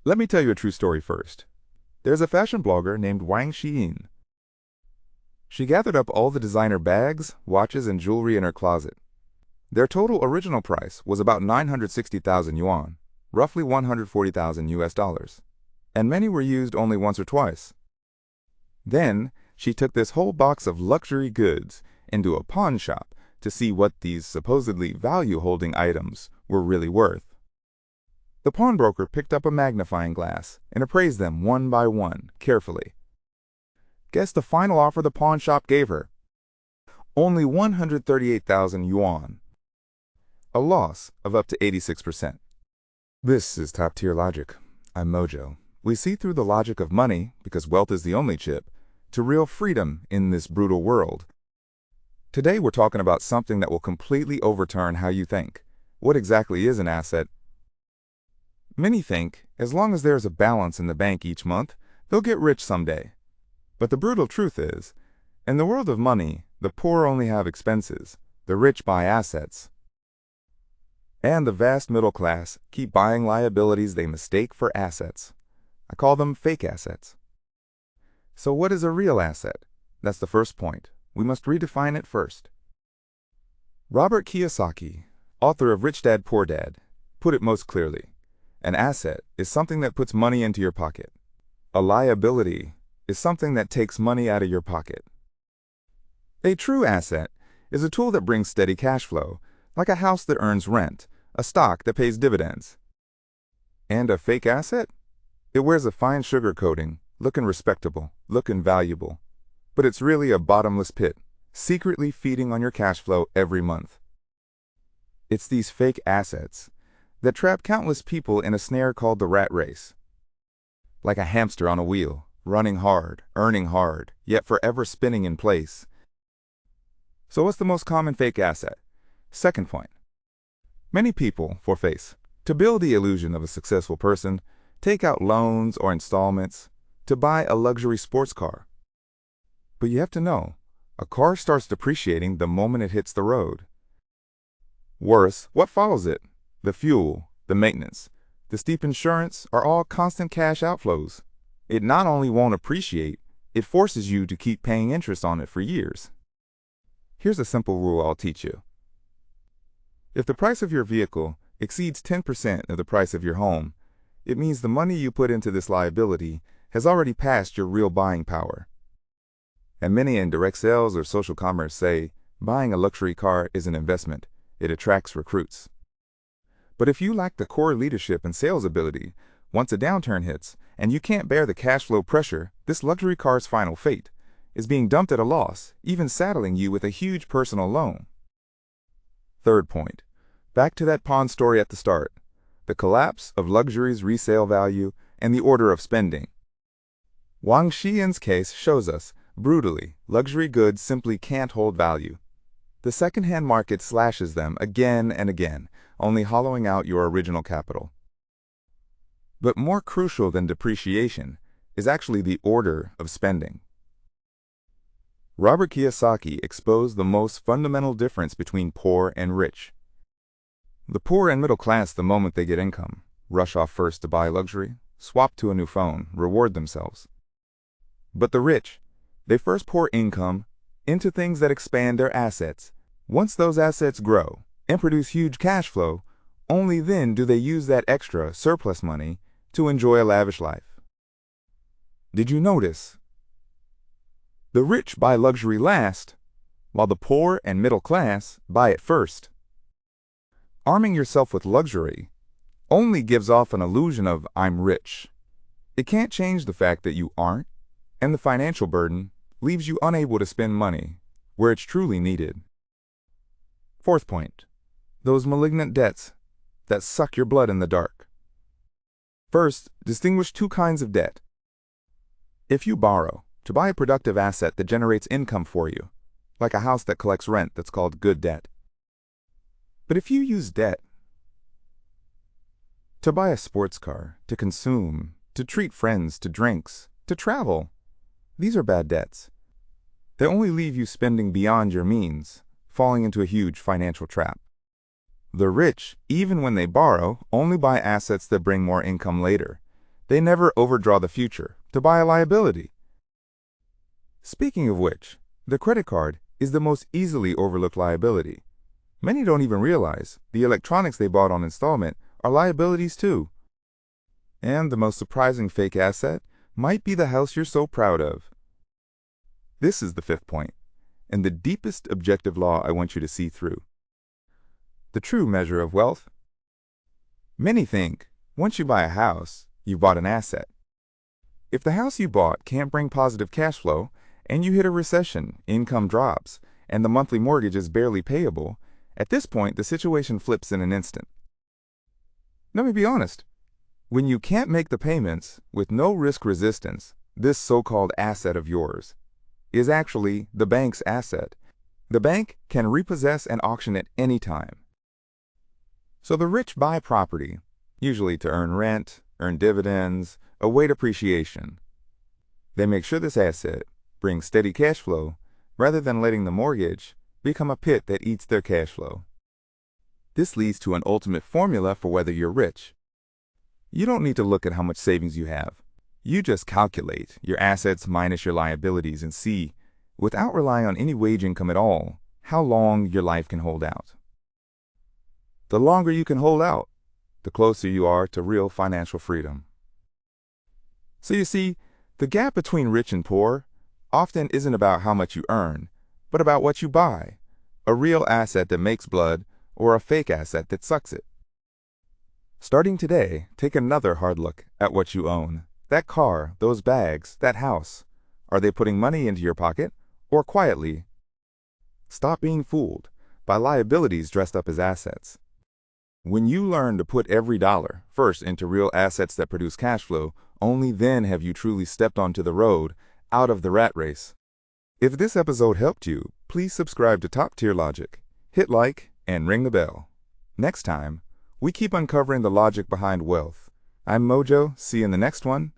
Let me tell you a true story first. There's a fashion blogger named Wang Shiyin. She gathered up all the designer bags, watches, and jewelry in her closet. Their total original price was about 960,000 yuan, roughly 140,000 US dollars, and many were used only once or twice. Then, she took this whole box of luxury goods into a pawn shop to see what these supposedly value-holding items were really worth. The pawnbroker picked up a magnifying glass and appraised them one by one, carefully. Guess the final offer the pawn shop gave her? Only 138,000 yuan. A loss of up to 86%. This is top-tier logic. I'm Mojo. We see through the logic of money, because wealth is the only chip, to real freedom in this brutal world. Today we're talking about something that will completely overturn how you think. What exactly is an asset? Many think, as long as there's a balance in the bank each month, they'll get rich someday. But the brutal truth is, in the world of money, the poor only have expenses, the rich buy assets. And the vast middle class keep buying liabilities they mistake for assets. I call them fake assets. So what is a real asset? That's the first point. We must redefine it first. Robert Kiyosaki, author of Rich Dad, Poor Dad, put it most clearly. An asset is something that puts money into your pocket. A liability is something that takes money out of your pocket. A true asset is a tool that brings steady cash flow, like a house that earns rent, a stock that pays dividends. And a fake asset? It wears a fine sugar coating, looking respectable, looking valuable. But it's really a bottomless pit, secretly feeding on your cash flow every month. It's these fake assets that trap countless people in a snare called the rat race. Like a hamster on a wheel, running hard, earning hard, yet forever spinning in place. So what's the most common fake asset? Second point. Many people, for face, to build the illusion of a successful person, take out loans or installments to buy a luxury sports car. But you have to know, a car starts depreciating the moment it hits the road. Worse, what follows it? The fuel, the maintenance, the steep insurance are all constant cash outflows. It not only won't appreciate, it forces you to keep paying interest on it for years. Here's a simple rule I'll teach you. If the price of your vehicle exceeds 10% of the price of your home, it means the money you put into this liability has already passed your real buying power. And many in direct sales or social commerce say, buying a luxury car is an investment. It attracts recruits. But if you lack the core leadership and sales ability, once a downturn hits and you can't bear the cash flow pressure, this luxury car's final fate is being dumped at a loss, even saddling you with a huge personal loan. Third point. Back to that pawn story at the start. The collapse of luxury's resale value and the order of spending. Wang Shiyin's case shows us, brutally, luxury goods simply can't hold value. The second-hand market slashes them again and again, only hollowing out your original capital. But more crucial than depreciation is actually the order of spending. Robert Kiyosaki exposed the most fundamental difference between poor and rich. The poor and middle class, the moment they get income, rush off first to buy luxury, swap to a new phone, reward themselves. But the rich, they first pour income into things that expand their assets. Once those assets grow and produce huge cash flow, only then do they use that extra surplus money to enjoy a lavish life. Did you notice? The rich buy luxury last, while the poor and middle class buy it first. Arming yourself with luxury only gives off an illusion of I'm rich. It can't change the fact that you aren't, and the financial burden leaves you unable to spend money where it's truly needed. Fourth point. Those malignant debts that suck your blood in the dark. First, distinguish two kinds of debt. If you borrow to buy a productive asset that generates income for you, like a house that collects rent, that's called good debt. But if you use debt to buy a sports car, to consume, to treat friends, to drinks, to travel, these are bad debts. They only leave you spending beyond your means, falling into a huge financial trap. The rich, even when they borrow, only buy assets that bring more income later. They never overdraw the future to buy a liability. Speaking of which, the credit card is the most easily overlooked liability. Many don't even realize the electronics they bought on installment are liabilities too. And the most surprising fake asset might be the house you're so proud of. This is the fifth point, and the deepest objective law I want you to see through. The true measure of wealth. Many think once you buy a house, you bought an asset. If the house you bought can't bring positive cash flow, and you hit a recession, income drops, and the monthly mortgage is barely payable, at this point the situation flips in an instant. Let me be honest. When you can't make the payments with no risk resistance, this so-called asset of yours is actually the bank's asset. The bank can repossess and auction it any time. So the rich buy property, usually to earn rent, earn dividends, await appreciation. They make sure this asset brings steady cash flow rather than letting the mortgage become a pit that eats their cash flow. This leads to an ultimate formula for whether you're rich. You don't need to look at how much savings you have. You just calculate your assets minus your liabilities and see, without relying on any wage income at all, how long your life can hold out. The longer you can hold out, the closer you are to real financial freedom. So you see, the gap between rich and poor often isn't about how much you earn, but about what you buy, a real asset that makes blood or a fake asset that sucks it. Starting today, take another hard look at what you own. That car, those bags, that house. Are they putting money into your pocket or quietly? Stop being fooled by liabilities dressed up as assets. When you learn to put every dollar first into real assets that produce cash flow, only then have you truly stepped onto the road out of the rat race. If this episode helped you, please subscribe to Top Tier Logic, hit like, and ring the bell. Next time, we keep uncovering the logic behind wealth. I'm Mojo. See you in the next one.